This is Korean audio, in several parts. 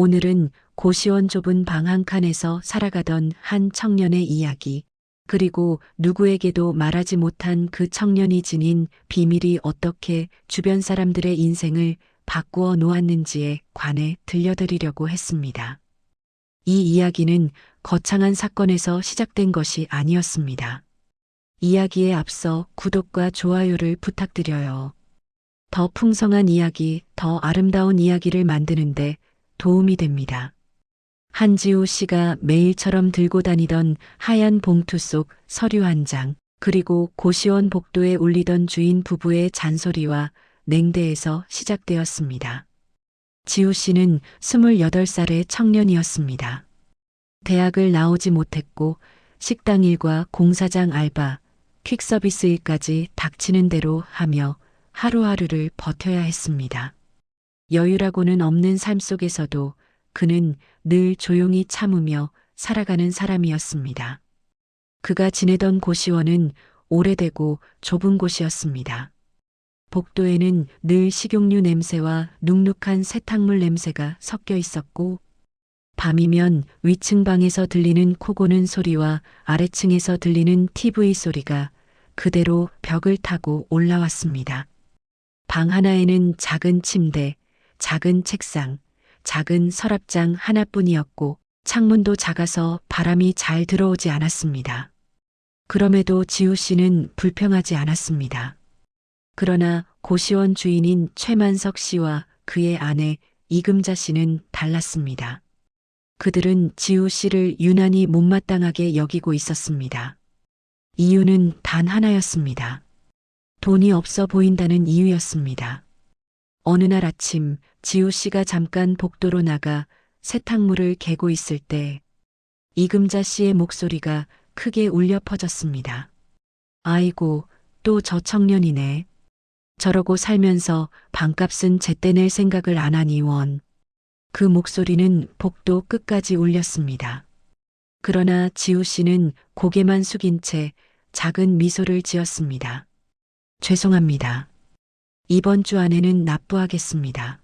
오늘은 고시원 좁은 방 한 칸에서 살아가던 한 청년의 이야기, 그리고 누구에게도 말하지 못한 그 청년이 지닌 비밀이 어떻게 주변 사람들의 인생을 바꾸어 놓았는지에 관해 들려드리려고 했습니다. 이 이야기는 거창한 사건에서 시작된 것이 아니었습니다. 이야기에 앞서 구독과 좋아요를 부탁드려요. 더 풍성한 이야기, 더 아름다운 이야기를 만드는데 도움이 됩니다. 한지우 씨가 매일처럼 들고 다니던 하얀 봉투 속 서류 한 장, 그리고 고시원 복도에 울리던 주인 부부의 잔소리와 냉대에서 시작되었습니다. 지우 씨는 28살의 청년이었습니다. 대학을 나오지 못했고 식당 일과 공사장 알바, 퀵서비스 일까지 닥치는 대로 하며 하루하루를 버텨야 했습니다. 여유라고는 없는 삶 속에서도 그는 늘 조용히 참으며 살아가는 사람이었습니다. 그가 지내던 고시원은 오래되고 좁은 곳이었습니다. 복도에는 늘 식용유 냄새와 눅눅한 세탁물 냄새가 섞여 있었고, 밤이면 위층 방에서 들리는 코 고는 소리와 아래층에서 들리는 TV 소리가 그대로 벽을 타고 올라왔습니다. 방 하나에는 작은 침대, 작은 책상, 작은 서랍장 하나뿐이었고 창문도 작아서 바람이 잘 들어오지 않았습니다. 그럼에도 지우 씨는 불평하지 않았습니다. 그러나 고시원 주인인 최만석 씨와 그의 아내 이금자 씨는 달랐습니다. 그들은 지우 씨를 유난히 못마땅하게 여기고 있었습니다. 이유는 단 하나였습니다. 돈이 없어 보인다는 이유였습니다. 어느 날 아침 지우 씨가 잠깐 복도로 나가 세탁물을 개고 있을 때 이금자 씨의 목소리가 크게 울려 퍼졌습니다. 아이고, 또 저 청년이네. 저러고 살면서 방값은 제때 낼 생각을 안 하니 원. 그 목소리는 복도 끝까지 울렸습니다. 그러나 지우 씨는 고개만 숙인 채 작은 미소를 지었습니다. 죄송합니다. 이번 주 안에는 납부하겠습니다.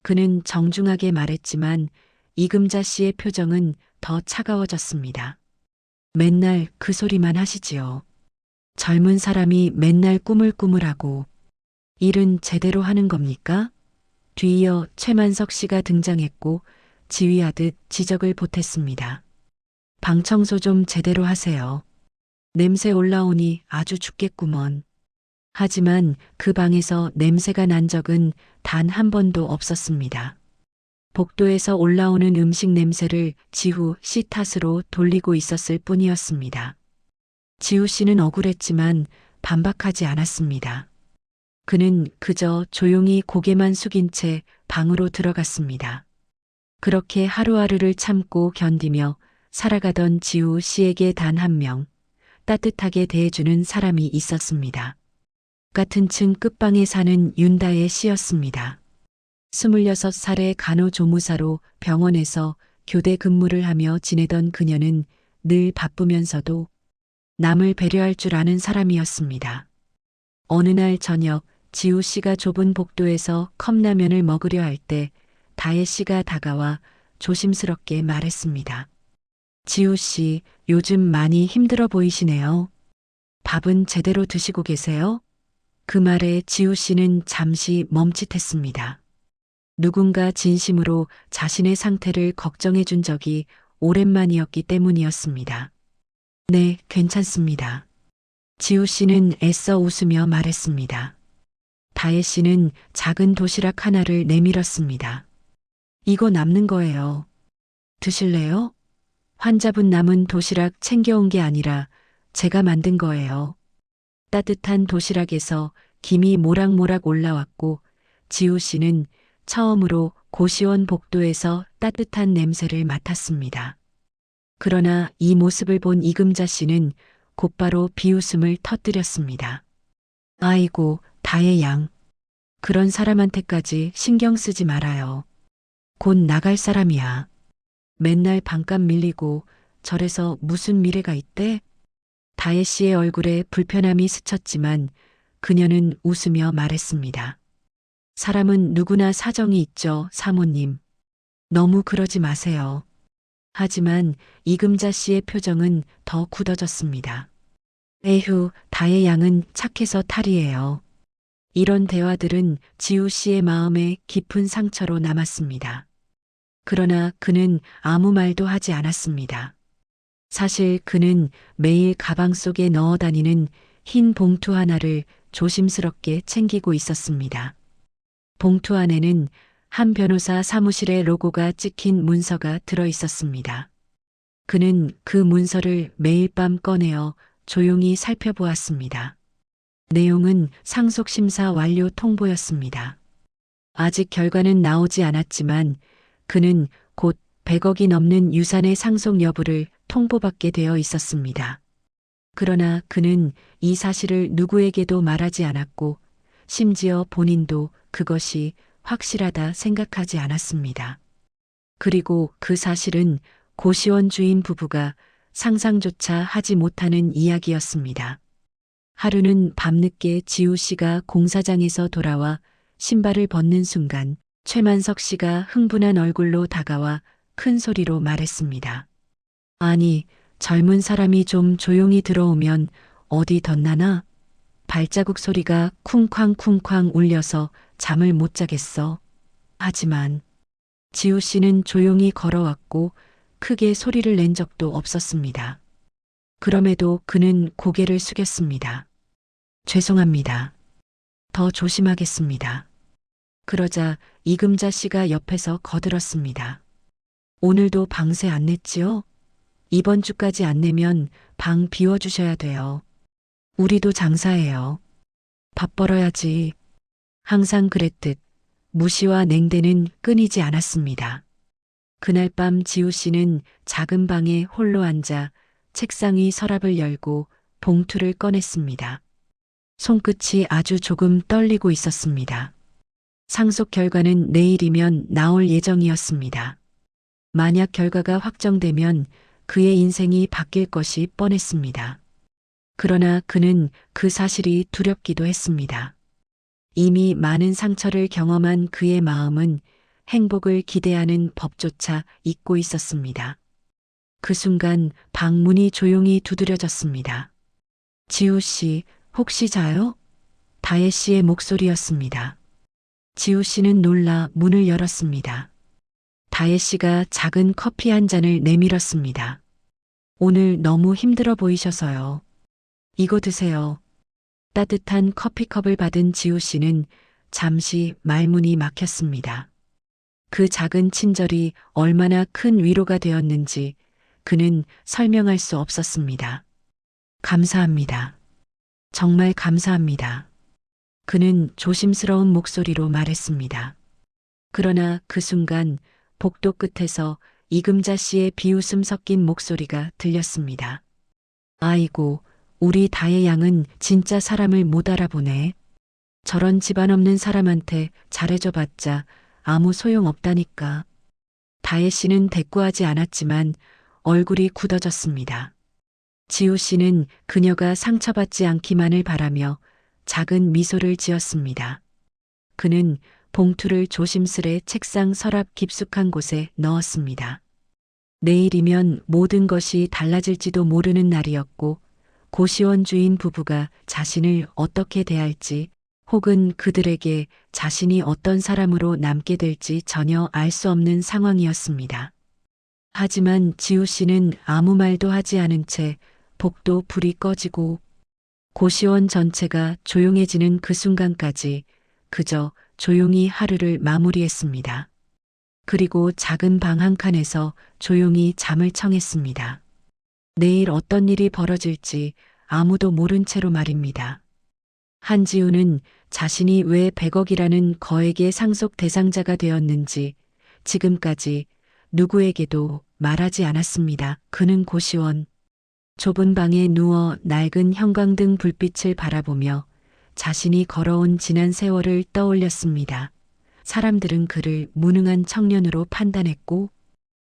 그는 정중하게 말했지만 이금자 씨의 표정은 더 차가워졌습니다. 맨날 그 소리만 하시지요. 젊은 사람이 맨날 꿈을 꾸물하고 일은 제대로 하는 겁니까? 뒤이어 최만석 씨가 등장했고 지휘하듯 지적을 보탰습니다. 방 청소 좀 제대로 하세요. 냄새 올라오니 아주 죽겠구먼. 하지만 그 방에서 냄새가 난 적은 단 한 번도 없었습니다. 복도에서 올라오는 음식 냄새를 지우 씨 탓으로 돌리고 있었을 뿐이었습니다. 지우 씨는 억울했지만 반박하지 않았습니다. 그는 그저 조용히 고개만 숙인 채 방으로 들어갔습니다. 그렇게 하루하루를 참고 견디며 살아가던 지우 씨에게 단 한 명, 따뜻하게 대해주는 사람이 있었습니다. 같은 층 끝방에 사는 윤다혜 씨였습니다. 26살의 간호조무사로 병원에서 교대 근무를 하며 지내던 그녀는 늘 바쁘면서도 남을 배려할 줄 아는 사람이었습니다. 어느 날 저녁 지우 씨가 좁은 복도에서 컵라면을 먹으려 할 때 다혜 씨가 다가와 조심스럽게 말했습니다. 지우 씨, 요즘 많이 힘들어 보이시네요. 밥은 제대로 드시고 계세요? 그 말에 지우 씨는 잠시 멈칫했습니다. 누군가 진심으로 자신의 상태를 걱정해 준 적이 오랜만이었기 때문이었습니다. 네, 괜찮습니다. 지우 씨는 애써 웃으며 말했습니다. 다혜 씨는 작은 도시락 하나를 내밀었습니다. 이거 남는 거예요. 드실래요? 환자분 남은 도시락 챙겨온 게 아니라 제가 만든 거예요. 따뜻한 도시락에서 김이 모락모락 올라왔고 지우 씨는 처음으로 고시원 복도에서 따뜻한 냄새를 맡았습니다. 그러나 이 모습을 본 이금자 씨는 곧바로 비웃음을 터뜨렸습니다. 아이고, 다혜 양. 그런 사람한테까지 신경 쓰지 말아요. 곧 나갈 사람이야. 맨날 방값 밀리고 절에서 무슨 미래가 있대? 다혜 씨의 얼굴에 불편함이 스쳤지만 그녀는 웃으며 말했습니다. 사람은 누구나 사정이 있죠, 사모님. 너무 그러지 마세요. 하지만 이금자 씨의 표정은 더 굳어졌습니다. 에휴, 다의 양은 착해서 탈이에요. 이런 대화들은 지우 씨의 마음에 깊은 상처로 남았습니다. 그러나 그는 아무 말도 하지 않았습니다. 사실 그는 매일 가방 속에 넣어 다니는 흰 봉투 하나를 조심스럽게 챙기고 있었습니다. 봉투 안에는 한 변호사 사무실의 로고가 찍힌 문서가 들어 있었습니다. 그는 그 문서를 매일 밤 꺼내어 조용히 살펴보았습니다. 내용은 상속심사 완료 통보였습니다. 아직 결과는 나오지 않았지만 그는 곧 100억이 넘는 유산의 상속 여부를 통보받게 되어 있었습니다. 그러나 그는 이 사실을 누구에게도 말하지 않았고 심지어 본인도 그것이 확실하다 생각하지 않았습니다. 그리고 그 사실은 고시원 주인 부부가 상상조차 하지 못하는 이야기였습니다. 하루는 밤늦게 지우 씨가 공사장에서 돌아와 신발을 벗는 순간 최만석 씨가 흥분한 얼굴로 다가와 큰 소리로 말했습니다. 아니, 젊은 사람이 좀 조용히 들어오면 어디 덧나나? 발자국 소리가 쿵쾅쿵쾅 울려서 잠을 못 자겠어. 하지만 지우 씨는 조용히 걸어왔고 크게 소리를 낸 적도 없었습니다. 그럼에도 그는 고개를 숙였습니다. 죄송합니다. 더 조심하겠습니다. 그러자 이금자 씨가 옆에서 거들었습니다. 오늘도 방세 안 냈지요? 이번 주까지 안 내면 방 비워주셔야 돼요. 우리도 장사해요. 밥 벌어야지. 항상 그랬듯 무시와 냉대는 끊이지 않았습니다. 그날 밤 지우 씨는 작은 방에 홀로 앉아 책상 위 서랍을 열고 봉투를 꺼냈습니다. 손끝이 아주 조금 떨리고 있었습니다. 상속 결과는 내일이면 나올 예정이었습니다. 만약 결과가 확정되면 그의 인생이 바뀔 것이 뻔했습니다. 그러나 그는 그 사실이 두렵기도 했습니다. 이미 많은 상처를 경험한 그의 마음은 행복을 기대하는 법조차 잊고 있었습니다. 그 순간 방문이 조용히 두드려졌습니다. 지우 씨, 혹시 자요? 다혜 씨의 목소리였습니다. 지우 씨는 놀라 문을 열었습니다. 다혜 씨가 작은 커피 한 잔을 내밀었습니다. 오늘 너무 힘들어 보이셔서요. 이거 드세요. 따뜻한 커피컵을 받은 지우 씨는 잠시 말문이 막혔습니다. 그 작은 친절이 얼마나 큰 위로가 되었는지 그는 설명할 수 없었습니다. 감사합니다. 정말 감사합니다. 그는 조심스러운 목소리로 말했습니다. 그러나 그 순간 복도 끝에서 이금자 씨의 비웃음 섞인 목소리가 들렸습니다. 아이고, 우리 다혜 양은 진짜 사람을 못 알아보네. 저런 집안 없는 사람한테 잘해줘봤자 아무 소용 없다니까. 다혜 씨는 대꾸하지 않았지만 얼굴이 굳어졌습니다. 지우 씨는 그녀가 상처받지 않기만을 바라며 작은 미소를 지었습니다. 그는 봉투를 조심스레 책상 서랍 깊숙한 곳에 넣었습니다. 내일이면 모든 것이 달라질지도 모르는 날이었고 고시원 주인 부부가 자신을 어떻게 대할지 혹은 그들에게 자신이 어떤 사람으로 남게 될지 전혀 알 수 없는 상황이었습니다. 하지만 지우 씨는 아무 말도 하지 않은 채 복도 불이 꺼지고 고시원 전체가 조용해지는 그 순간까지 그저 조용히 하루를 마무리했습니다. 그리고 작은 방 한 칸에서 조용히 잠을 청했습니다. 내일 어떤 일이 벌어질지 아무도 모른 채로 말입니다. 한지우는 자신이 왜 100억이라는 거액의 상속 대상자가 되었는지 지금까지 누구에게도 말하지 않았습니다. 그는 고시원 좁은 방에 누워 낡은 형광등 불빛을 바라보며 자신이 걸어온 지난 세월을 떠올렸습니다. 사람들은 그를 무능한 청년으로 판단했고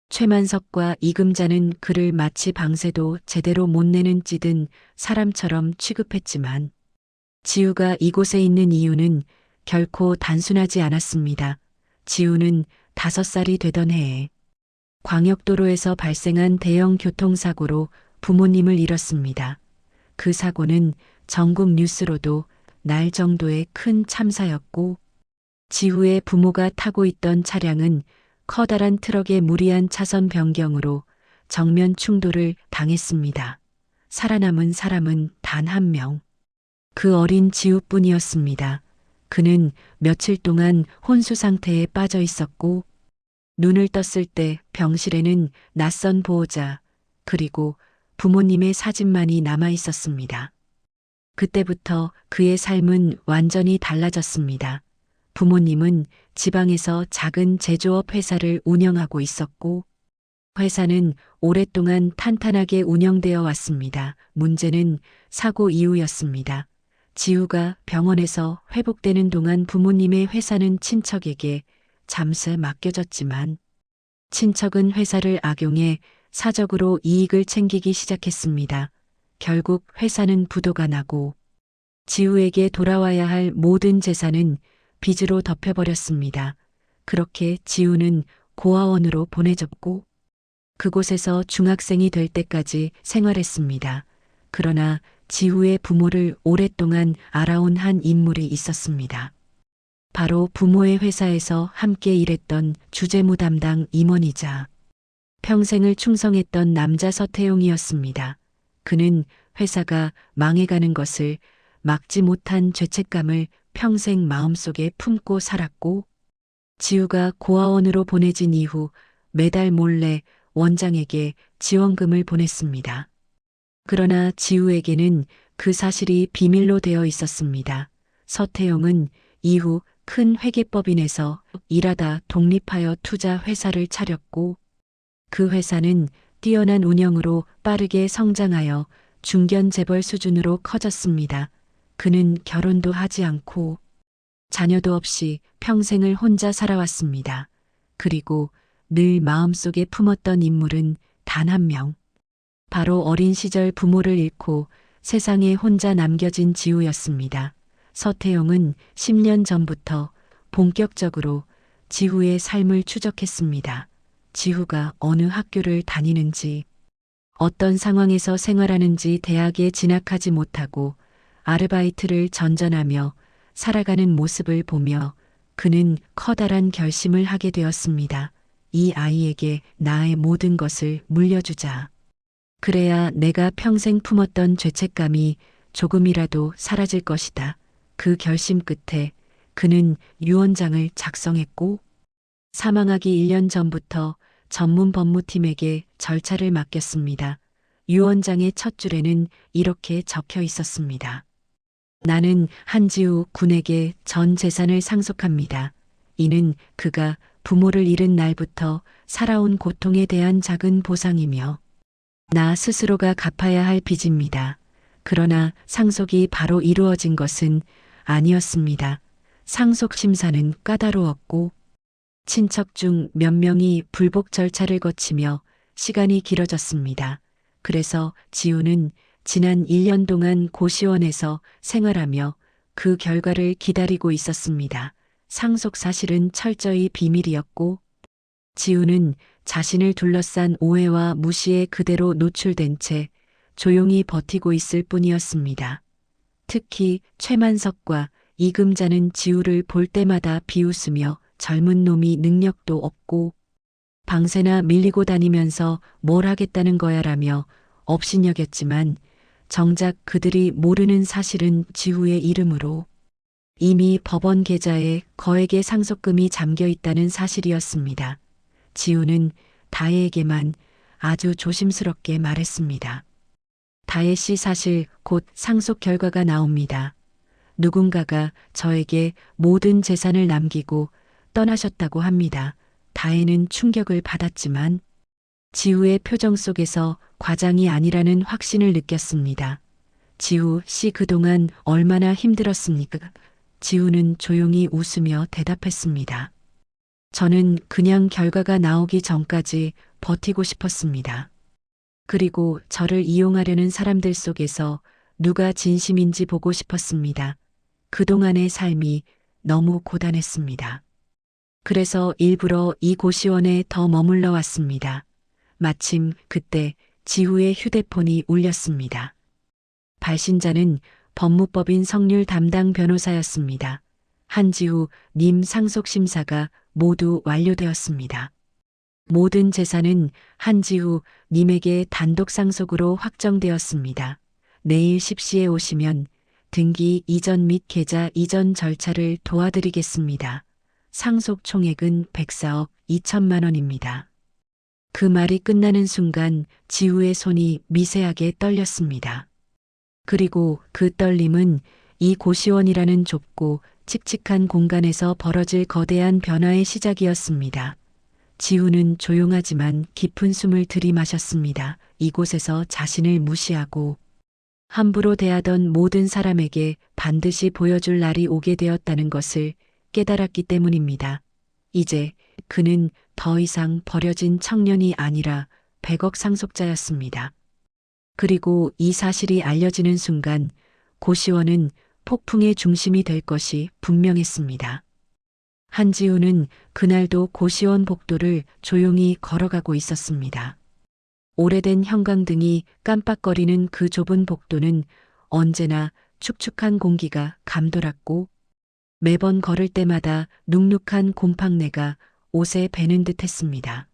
최만석과 이금자는 그를 마치 방세도 제대로 못 내는 찌든 사람처럼 취급했지만 지우가 이곳에 있는 이유는 결코 단순하지 않았습니다. 지우는 5살이 되던 해에 광역도로에서 발생한 대형 교통사고로 부모님을 잃었습니다. 그 사고는 전국 뉴스로도 날 정도의 큰 참사였고, 지후에 부모가 타고 있던 차량은 커다란 트럭의 무리한 차선 변경으로 정면 충돌을 당했습니다. 살아남은 사람은 단 1명. 그 어린 지우뿐이었습니다. 그는 며칠 동안 혼수 상태에 빠져 있었고, 눈을 떴을 때 병실에는 낯선 보호자, 그리고 부모님의 사진만이 남아 있었습니다. 그때부터 그의 삶은 완전히 달라졌습니다. 부모님은 지방에서 작은 제조업 회사를 운영하고 있었고, 회사는 오랫동안 탄탄하게 운영되어 왔습니다. 문제는 사고 이후였습니다. 지우가 병원에서 회복되는 동안 부모님의 회사는 친척에게 잠시 맡겨졌지만, 친척은 회사를 악용해 사적으로 이익을 챙기기 시작했습니다. 결국 회사는 부도가 나고, 지우에게 돌아와야 할 모든 재산은 빚으로 덮여버렸습니다. 그렇게 지우는 고아원으로 보내졌고, 그곳에서 중학생이 될 때까지 생활했습니다. 그러나 지우의 부모를 오랫동안 알아온 한 인물이 있었습니다. 바로 부모의 회사에서 함께 일했던 주재무 담당 임원이자 평생을 충성했던 남자 서태용이었습니다. 그는 회사가 망해가는 것을 막지 못한 죄책감을 평생 마음속에 품고 살았고, 지우가 고아원으로 보내진 이후 매달 몰래 원장에게 지원금을 보냈습니다. 그러나 지우에게는 그 사실이 비밀로 되어 있었습니다. 서태용은 이후 큰 회계법인에서 일하다 독립하여 투자 회사를 차렸고, 그 회사는 뛰어난 운영으로 빠르게 성장하여 중견 재벌 수준으로 커졌습니다. 그는 결혼도 하지 않고 자녀도 없이 평생을 혼자 살아왔습니다. 그리고 늘 마음속에 품었던 인물은 단 1명. 바로 어린 시절 부모를 잃고 세상에 혼자 남겨진 지우였습니다. 서태용은 10년 전부터 본격적으로 지우의 삶을 추적했습니다. 지우가 어느 학교를 다니는지, 어떤 상황에서 생활하는지, 대학에 진학하지 못하고 아르바이트를 전전하며 살아가는 모습을 보며 그는 커다란 결심을 하게 되었습니다. 이 아이에게 나의 모든 것을 물려주자. 그래야 내가 평생 품었던 죄책감이 조금이라도 사라질 것이다. 그 결심 끝에 그는 유언장을 작성했고, 사망하기 1년 전부터 전문 법무팀에게 절차를 맡겼습니다. 유언장의 첫 줄에는 이렇게 적혀 있었습니다. 나는 한지우 군에게 전 재산을 상속합니다. 이는 그가 부모를 잃은 날부터 살아온 고통에 대한 작은 보상이며 나 스스로가 갚아야 할 빚입니다. 그러나 상속이 바로 이루어진 것은 아니었습니다. 상속 심사는 까다로웠고 친척 중 몇 명이 불복 절차를 거치며 시간이 길어졌습니다. 그래서 지우는 지난 1년 동안 고시원에서 생활하며 그 결과를 기다리고 있었습니다. 상속 사실은 철저히 비밀이었고, 지우는 자신을 둘러싼 오해와 무시에 그대로 노출된 채 조용히 버티고 있을 뿐이었습니다. 특히 최만석과 이금자는 지우를 볼 때마다 비웃으며 젊은 놈이 능력도 없고 방새나 밀리고 다니면서 뭘 하겠다는 거야라며 업신여겼지만, 정작 그들이 모르는 사실은 지우의 이름으로 이미 법원 계좌에 거액의 상속금이 잠겨 있다는 사실이었습니다. 지우는 다혜에게만 아주 조심스럽게 말했습니다. 다혜 씨, 사실 곧 상속 결과가 나옵니다. 누군가가 저에게 모든 재산을 남기고 떠나셨다고 합니다. 다혜는 충격을 받았지만 지우의 표정 속에서 과장이 아니라는 확신을 느꼈습니다. 지우 씨, 그동안 얼마나 힘들었습니까? 지우는 조용히 웃으며 대답했습니다. 저는 그냥 결과가 나오기 전까지 버티고 싶었습니다. 그리고 저를 이용하려는 사람들 속에서 누가 진심인지 보고 싶었습니다. 그동안의 삶이 너무 고단했습니다. 그래서 일부러 이 고시원에 더 머물러 왔습니다. 마침 그때 지우의 휴대폰이 울렸습니다. 발신자는 법무법인 성률 담당 변호사였습니다. 한지우 님 상속심사가 모두 완료되었습니다. 모든 재산은 한지우 님에게 단독 상속으로 확정되었습니다. 내일 10시에 오시면 등기 이전 및 계좌 이전 절차를 도와드리겠습니다. 상속 총액은 104억 2천만 원입니다. 그 말이 끝나는 순간 지우의 손이 미세하게 떨렸습니다. 그리고 그 떨림은 이 고시원이라는 좁고 칙칙한 공간에서 벌어질 거대한 변화의 시작이었습니다. 지우는 조용하지만 깊은 숨을 들이마셨습니다. 이곳에서 자신을 무시하고 함부로 대하던 모든 사람에게 반드시 보여줄 날이 오게 되었다는 것을 깨달았기 때문입니다. 이제 그는 더 이상 버려진 청년이 아니라 100억 상속자였습니다. 그리고 이 사실이 알려지는 순간 고시원은 폭풍의 중심이 될 것이 분명했습니다. 한지우는 그날도 고시원 복도를 조용히 걸어가고 있었습니다. 오래된 형광등이 깜빡거리는 그 좁은 복도는 언제나 축축한 공기가 감돌았고 매번 걸을 때마다 눅눅한 곰팡내가 옷에 배는 듯 했습니다.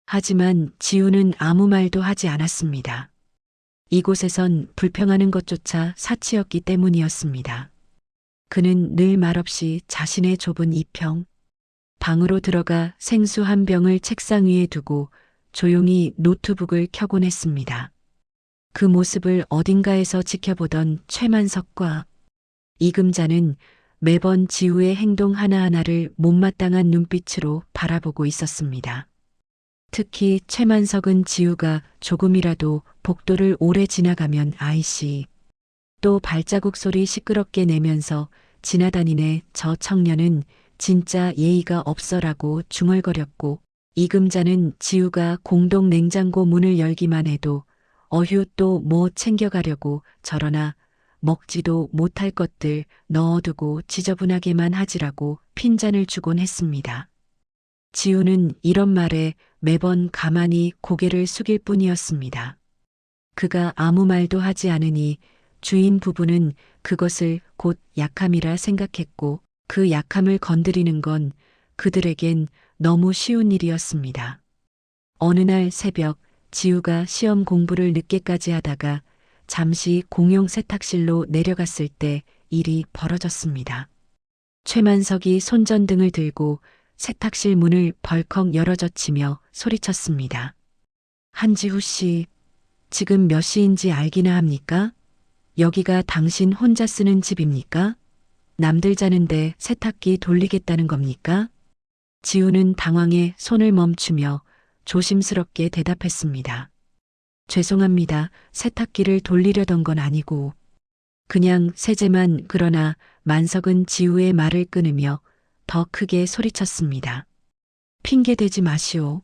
하지만 지우는 아무 말도 하지 않았습니다. 이곳에선 불평하는 것조차 사치였기 때문이었습니다. 그는 늘 말없이 자신의 좁은 이평 방으로 들어가 생수 한 병을 책상 위에 두고 조용히 노트북을 켜곤 했습니다. 그 모습을 어딘가에서 지켜보던 최만석과 이금자는 매번 지우의 행동 하나하나를 못마땅한 눈빛으로 바라보고 있었습니다. 특히 최만석은 지우가 조금이라도 복도를 오래 지나가면 아이씨 또 발자국 소리 시끄럽게 내면서 지나다니네 저 청년은 진짜 예의가 없어라고 중얼거렸고 이금자는 지우가 공동 냉장고 문을 열기만 해도 어휴 또 뭐 챙겨가려고 저러나 먹지도 못할 것들 넣어두고 지저분하게만 하지라고 핀잔을 주곤 했습니다. 지우는 이런 말에 매번 가만히 고개를 숙일 뿐이었습니다. 그가 아무 말도 하지 않으니 주인 부부는 그것을 곧 약함이라 생각했고 그 약함을 건드리는 건 그들에겐 너무 쉬운 일이었습니다. 어느 날 새벽 지우가 시험 공부를 늦게까지 하다가 잠시 공용 세탁실로 내려갔을 때 일이 벌어졌습니다. 최만석이 손전등을 들고 세탁실 문을 벌컥 열어젖히며 소리쳤습니다. 한지우 씨, 지금 몇 시인지 알기나 합니까? 여기가 당신 혼자 쓰는 집입니까? 남들 자는데 세탁기 돌리겠다는 겁니까? 지우는 당황해 손을 멈추며 조심스럽게 대답했습니다. 죄송합니다. 세탁기를 돌리려던 건 아니고 그냥 세제만. 그러나 만석은 지우의 말을 끊으며 더 크게 소리쳤습니다. 핑계대지 마시오.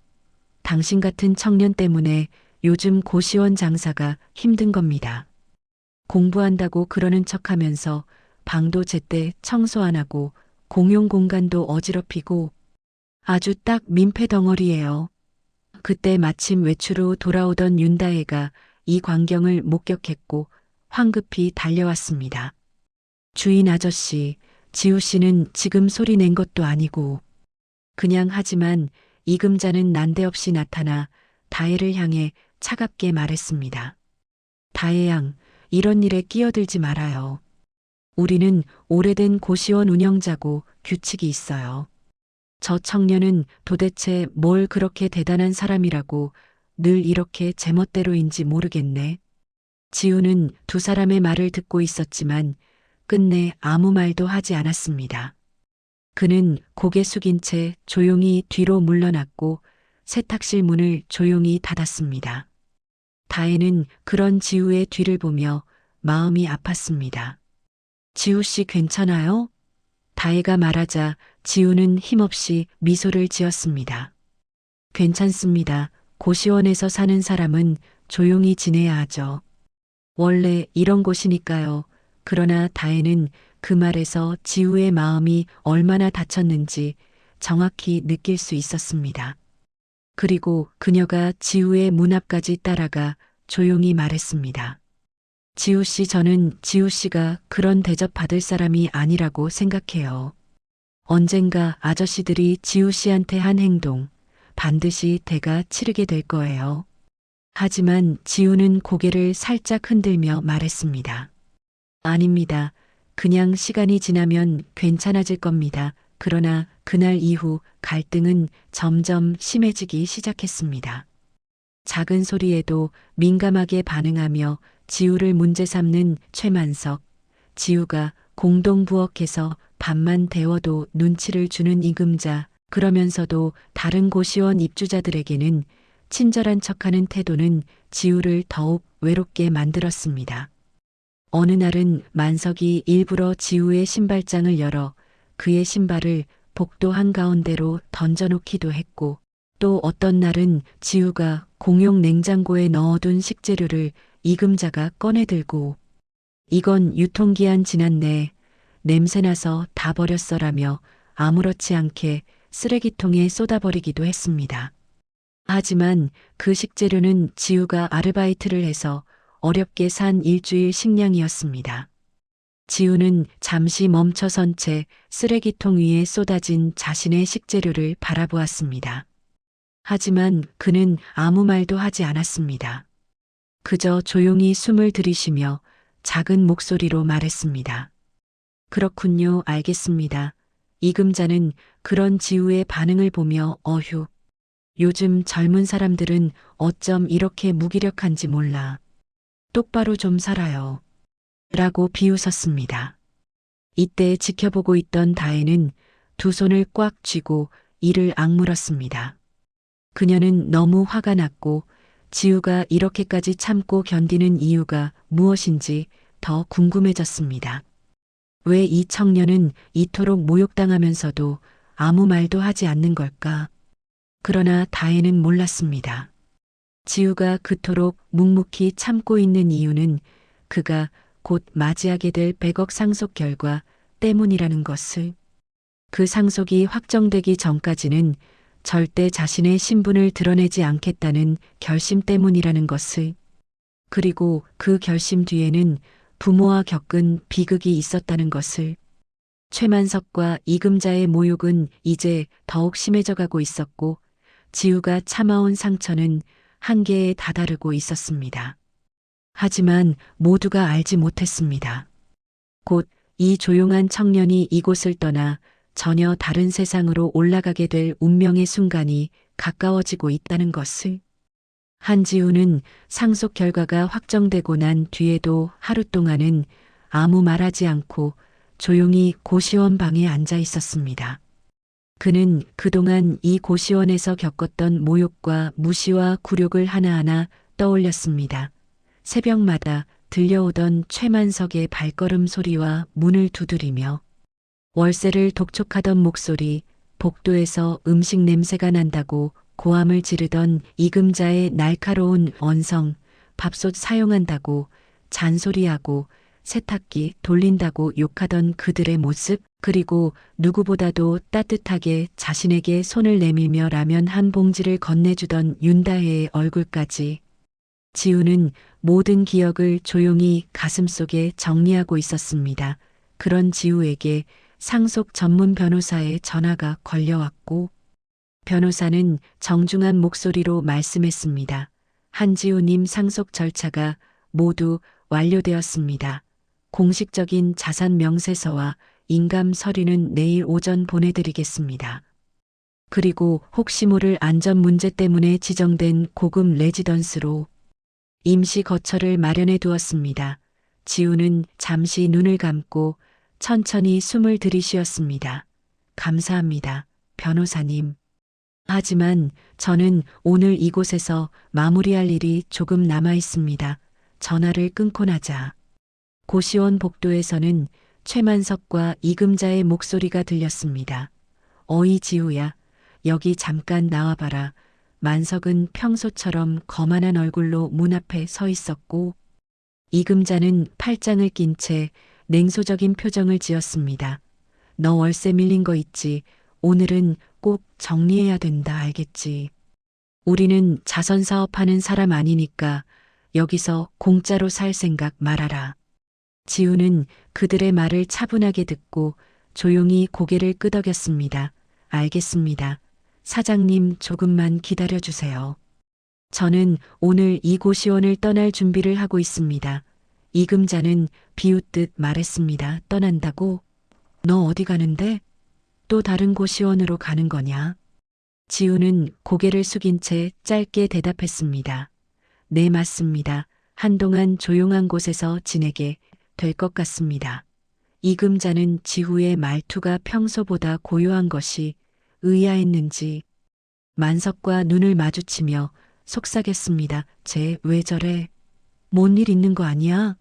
당신 같은 청년 때문에 요즘 고시원 장사가 힘든 겁니다. 공부한다고 그러는 척하면서 방도 제때 청소 안 하고 공용 공간도 어지럽히고 아주 딱 민폐 덩어리예요. 그때 마침 외출 후 돌아오던 윤다혜가 이 광경을 목격했고 황급히 달려왔습니다. 주인 아저씨, 지우 씨는 지금 소리 낸 것도 아니고 그냥 하지만 이금자는 난데없이 나타나 다혜를 향해 차갑게 말했습니다. 다혜 양, 이런 일에 끼어들지 말아요. 우리는 오래된 고시원 운영자고 규칙이 있어요. 저 청년은 도대체 뭘 그렇게 대단한 사람이라고 늘 이렇게 제멋대로인지 모르겠네. 지우는 두 사람의 말을 듣고 있었지만 끝내 아무 말도 하지 않았습니다. 그는 고개 숙인 채 조용히 뒤로 물러났고 세탁실 문을 조용히 닫았습니다. 다혜는 그런 지우의 뒤를 보며 마음이 아팠습니다. 지우 씨 괜찮아요? 다혜가 말하자 지우는 힘없이 미소를 지었습니다. 괜찮습니다. 고시원에서 사는 사람은 조용히 지내야 하죠. 원래 이런 곳이니까요. 그러나 다혜는 그 말에서 지우의 마음이 얼마나 다쳤는지 정확히 느낄 수 있었습니다. 그리고 그녀가 지우의 문 앞까지 따라가 조용히 말했습니다. 지우 씨, 저는 지우 씨가 그런 대접 받을 사람이 아니라고 생각해요. 언젠가 아저씨들이 지우 씨한테 한 행동 반드시 대가 치르게 될 거예요. 하지만 지우는 고개를 살짝 흔들며 말했습니다. 아닙니다. 그냥 시간이 지나면 괜찮아질 겁니다. 그러나 그날 이후 갈등은 점점 심해지기 시작했습니다. 작은 소리에도 민감하게 반응하며 지우를 문제 삼는 최만석, 지우가 공동부엌에서 밥만 데워도 눈치를 주는 이금자, 그러면서도 다른 고시원 입주자들에게는 친절한 척하는 태도는 지우를 더욱 외롭게 만들었습니다. 어느 날은 만석이 일부러 지우의 신발장을 열어 그의 신발을 복도 한가운데로 던져놓기도 했고, 또 어떤 날은 지우가 공용 냉장고에 넣어둔 식재료를 이금자가 꺼내들고 이건 유통기한 지났네, 냄새나서 다 버렸어라며 아무렇지 않게 쓰레기통에 쏟아버리기도 했습니다. 하지만 그 식재료는 지우가 아르바이트를 해서 어렵게 산 일주일 식량이었습니다. 지우는 잠시 멈춰선 채 쓰레기통 위에 쏟아진 자신의 식재료를 바라보았습니다. 하지만 그는 아무 말도 하지 않았습니다. 그저 조용히 숨을 들이쉬며 작은 목소리로 말했습니다. 그렇군요, 알겠습니다. 이금자는 그런 지우의 반응을 보며 어휴, 요즘 젊은 사람들은 어쩜 이렇게 무기력한지 몰라. 똑바로 좀 살아요. 라고 비웃었습니다. 이때 지켜보고 있던 다혜는 두 손을 꽉 쥐고 이를 악물었습니다. 그녀는 너무 화가 났고 지우가 이렇게까지 참고 견디는 이유가 무엇인지 더 궁금해졌습니다. 왜 이 청년은 이토록 모욕당하면서도 아무 말도 하지 않는 걸까? 그러나 다혜는 몰랐습니다. 지우가 그토록 묵묵히 참고 있는 이유는 그가 곧 맞이하게 될 100억 상속 결과 때문이라는 것을, 그 상속이 확정되기 전까지는 절대 자신의 신분을 드러내지 않겠다는 결심 때문이라는 것을, 그리고 그 결심 뒤에는 부모와 겪은 비극이 있었다는 것을. 최만석과 이금자의 모욕은 이제 더욱 심해져 가고 있었고 지우가 참아온 상처는 한계에 다다르고 있었습니다. 하지만 모두가 알지 못했습니다. 곧 이 조용한 청년이 이곳을 떠나 전혀 다른 세상으로 올라가게 될 운명의 순간이 가까워지고 있다는 것을. 한지우는 상속 결과가 확정되고 난 뒤에도 하루 동안은 아무 말하지 않고 조용히 고시원 방에 앉아 있었습니다. 그는 그동안 이 고시원에서 겪었던 모욕과 무시와 굴욕을 하나하나 떠올렸습니다. 새벽마다 들려오던 최만석의 발걸음 소리와 문을 두드리며 월세를 독촉하던 목소리, 복도에서 음식 냄새가 난다고 고함을 지르던 이금자의 날카로운 언성, 밥솥 사용한다고 잔소리하고 세탁기 돌린다고 욕하던 그들의 모습, 그리고 누구보다도 따뜻하게 자신에게 손을 내밀며 라면 한 봉지를 건네주던 윤다혜의 얼굴까지. 지우는 모든 기억을 조용히 가슴속에 정리하고 있었습니다. 그런 지우에게 상속 전문 변호사의 전화가 걸려왔고 변호사는 정중한 목소리로 말씀했습니다. 한지우님 상속 절차가 모두 완료되었습니다. 공식적인 자산 명세서와 인감 서류는 내일 오전 보내드리겠습니다. 그리고 혹시 모를 안전 문제 때문에 지정된 고급 레지던스로 임시 거처를 마련해 두었습니다. 지우는 잠시 눈을 감고 천천히 숨을 들이쉬었습니다. 감사합니다, 변호사님. 하지만 저는 오늘 이곳에서 마무리할 일이 조금 남아 있습니다. 전화를 끊고 나자 고시원 복도에서는 최만석과 이금자의 목소리가 들렸습니다. 어이 지우야, 여기 잠깐 나와봐라. 만석은 평소처럼 거만한 얼굴로 문 앞에 서 있었고 이금자는 팔짱을 낀 채 냉소적인 표정을 지었습니다. 너 월세 밀린 거 있지? 오늘은 꼭 정리해야 된다, 알겠지? 우리는 자선 사업하는 사람 아니니까 여기서 공짜로 살 생각 말아라. 지우는 그들의 말을 차분하게 듣고 조용히 고개를 끄덕였습니다. 알겠습니다. 사장님, 조금만 기다려 주세요. 저는 오늘 이 고시원을 떠날 준비를 하고 있습니다. 이금자는 비웃듯 말했습니다. 떠난다고? 너 어디 가는데? 또 다른 고시원으로 가는 거냐? 지우는 고개를 숙인 채 짧게 대답했습니다. 네, 맞습니다. 한동안 조용한 곳에서 지내게 될 것 같습니다. 이금자는 지후의 말투가 평소보다 고요한 것이 의아했는지 만석과 눈을 마주치며 속삭였습니다. 쟤 왜 저래? 뭔 일 있는 거 아니야?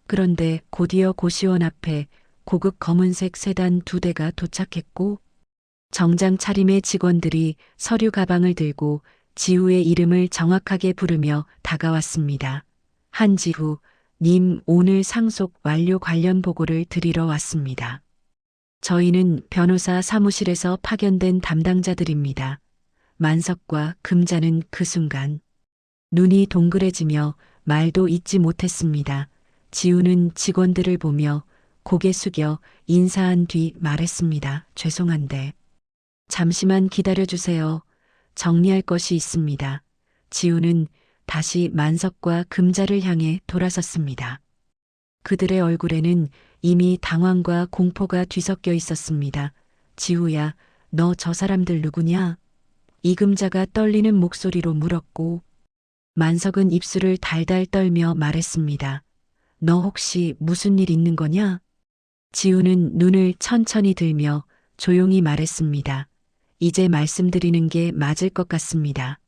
그런데 곧이어 고시원 앞에 고급 검은색 세단 2대가 도착했고 정장 차림의 직원들이 서류 가방을 들고 지우의 이름을 정확하게 부르며 다가왔습니다. 한지후, 님 오늘 상속 완료 관련 보고를 드리러 왔습니다. 저희는 변호사 사무실에서 파견된 담당자들입니다. 만석과 금자는 그 순간 눈이 동그래지며 말도 잇지 못했습니다. 지우는 직원들을 보며 고개 숙여 인사한 뒤 말했습니다. 죄송한데 잠시만 기다려주세요. 정리할 것이 있습니다. 지우는 다시 만석과 금자를 향해 돌아섰습니다. 그들의 얼굴에는 이미 당황과 공포가 뒤섞여 있었습니다. 지우야, 너 저 사람들 누구냐? 이금자가 떨리는 목소리로 물었고 만석은 입술을 달달 떨며 말했습니다. 너 혹시 무슨 일 있는 거냐? 지우는 눈을 천천히 들며 조용히 말했습니다. 이제 말씀드리는 게 맞을 것 같습니다.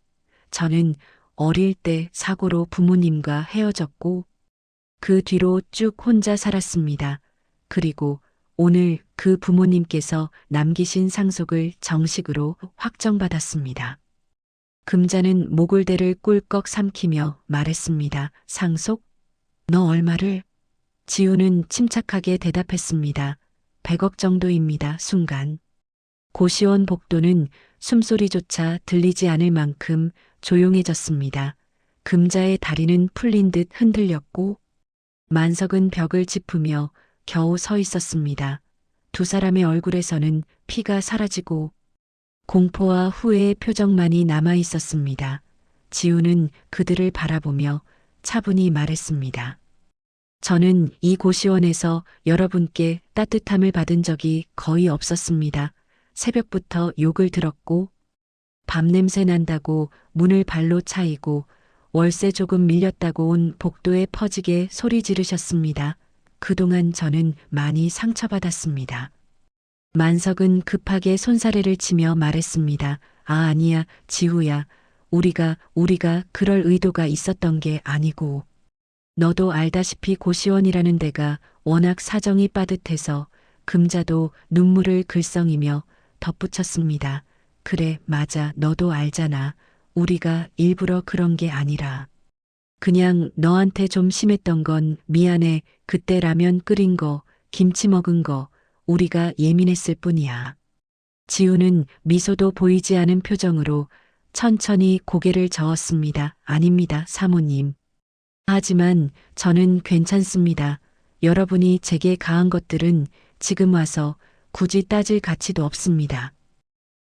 저는 어릴 때 사고로 부모님과 헤어졌고 그 뒤로 쭉 혼자 살았습니다. 그리고 오늘 그 부모님께서 남기신 상속을 정식으로 확정받았습니다. 금자는 목을대를 꿀꺽 삼키며 말했습니다. 상속? 너 얼마를? 지우는 침착하게 대답했습니다. 100억 정도입니다. 순간 고시원 복도는 숨소리조차 들리지 않을 만큼 조용해졌습니다. 금자의 다리는 풀린 듯 흔들렸고 만석은 벽을 짚으며 겨우 서 있었습니다. 두 사람의 얼굴에서는 피가 사라지고 공포와 후회의 표정만이 남아 있었습니다. 지우는 그들을 바라보며 차분히 말했습니다. 저는 이 고시원에서 여러분께 따뜻함을 받은 적이 거의 없었습니다. 새벽부터 욕을 들었고 밤냄새 난다고 문을 발로 차이고 월세 조금 밀렸다고 온 복도에 퍼지게 소리 지르셨습니다. 그동안 저는 많이 상처받았습니다. 만석은 급하게 손사래를 치며 말했습니다. 아니야, 지우야. 우리가 그럴 의도가 있었던 게 아니고. 너도 알다시피 고시원이라는 데가 워낙 사정이 빠듯해서 금자도 눈물을 글썽이며 덧붙였습니다. 그래, 맞아. 너도 알잖아. 우리가 일부러 그런 게 아니라. 그냥 너한테 좀 심했던 건 미안해. 그때 라면 끓인 거, 김치 먹은 거, 우리가 예민했을 뿐이야. 지우는 미소도 보이지 않은 표정으로 천천히 고개를 저었습니다. 아닙니다, 사모님. 하지만 저는 괜찮습니다. 여러분이 제게 가한 것들은 지금 와서 굳이 따질 가치도 없습니다.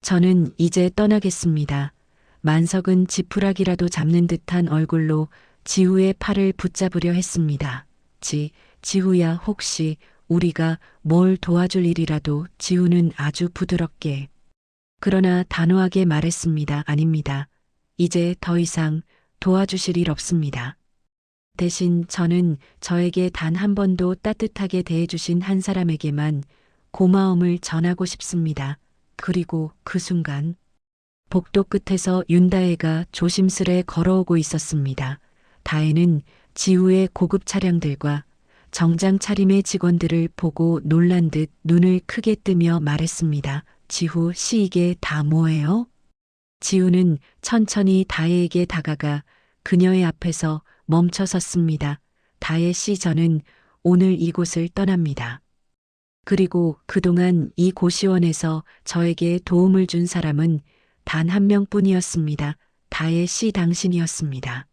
저는 이제 떠나겠습니다. 만석은 지푸라기라도 잡는 듯한 얼굴로 지우의 팔을 붙잡으려 했습니다. 지우야, 혹시 우리가 뭘 도와줄 일이라도. 지우는 아주 부드럽게 그러나 단호하게 말했습니다. 아닙니다. 이제 더 이상 도와주실 일 없습니다. 대신 저는 저에게 단 한 번도 따뜻하게 대해주신 한 사람에게만 고마움을 전하고 싶습니다. 그리고 그 순간 복도 끝에서 윤다혜가 조심스레 걸어오고 있었습니다. 다혜는 지우의 고급 차량들과 정장 차림의 직원들을 보고 놀란 듯 눈을 크게 뜨며 말했습니다. 지우 씨, 이게 다 뭐예요? 지우는 천천히 다혜에게 다가가 그녀의 앞에서 멈춰 섰습니다. 다혜 씨, 저는 오늘 이곳을 떠납니다. 그리고 그동안 이 고시원에서 저에게 도움을 준 사람은 단 한 명뿐이었습니다. 다혜 씨 당신이었습니다.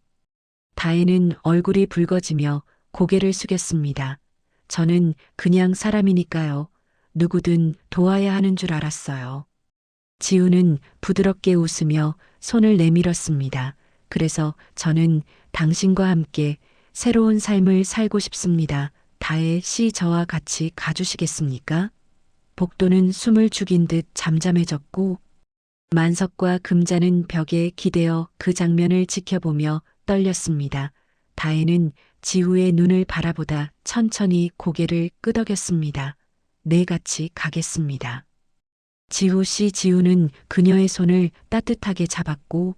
다혜는 얼굴이 붉어지며 고개를 숙였습니다. 저는 그냥 사람이니까요. 누구든 도와야 하는 줄 알았어요. 지우는 부드럽게 웃으며 손을 내밀었습니다. 그래서 저는 당신과 함께 새로운 삶을 살고 싶습니다. 다혜 씨 저와 같이 가주시겠습니까? 복도는 숨을 죽인 듯 잠잠해졌고 만석과 금자는 벽에 기대어 그 장면을 지켜보며 떨렸습니다. 다혜는 지우의 눈을 바라보다 천천히 고개를 끄덕였습니다. 네, 같이 가겠습니다. 지우는 그녀의 손을 따뜻하게 잡았고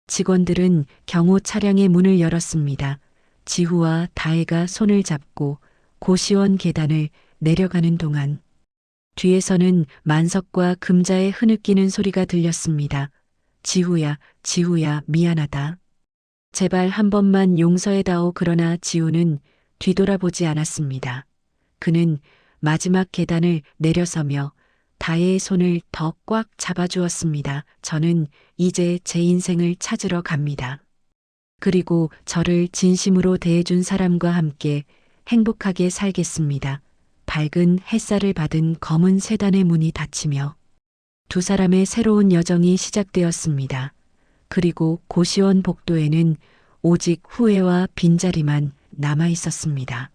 직원들은 경호 차량의 문을 열었습니다. 지우와 다혜가 손을 잡고 고시원 계단을 내려가는 동안 뒤에서는 만석과 금자의 흐느끼는 소리가 들렸습니다. 지우야, 미안하다. 제발 한 번만 용서해다오. 그러나 지우는 뒤돌아보지 않았습니다. 그는 마지막 계단을 내려서며 다혜의 손을 더 꽉 잡아주었습니다. 저는 이제 제 인생을 찾으러 갑니다. 그리고 저를 진심으로 대해준 사람과 함께 행복하게 살겠습니다. 밝은 햇살을 받은 검은 세단의 문이 닫히며 두 사람의 새로운 여정이 시작되었습니다. 그리고 고시원 복도에는 오직 후회와 빈자리만 남아 있었습니다.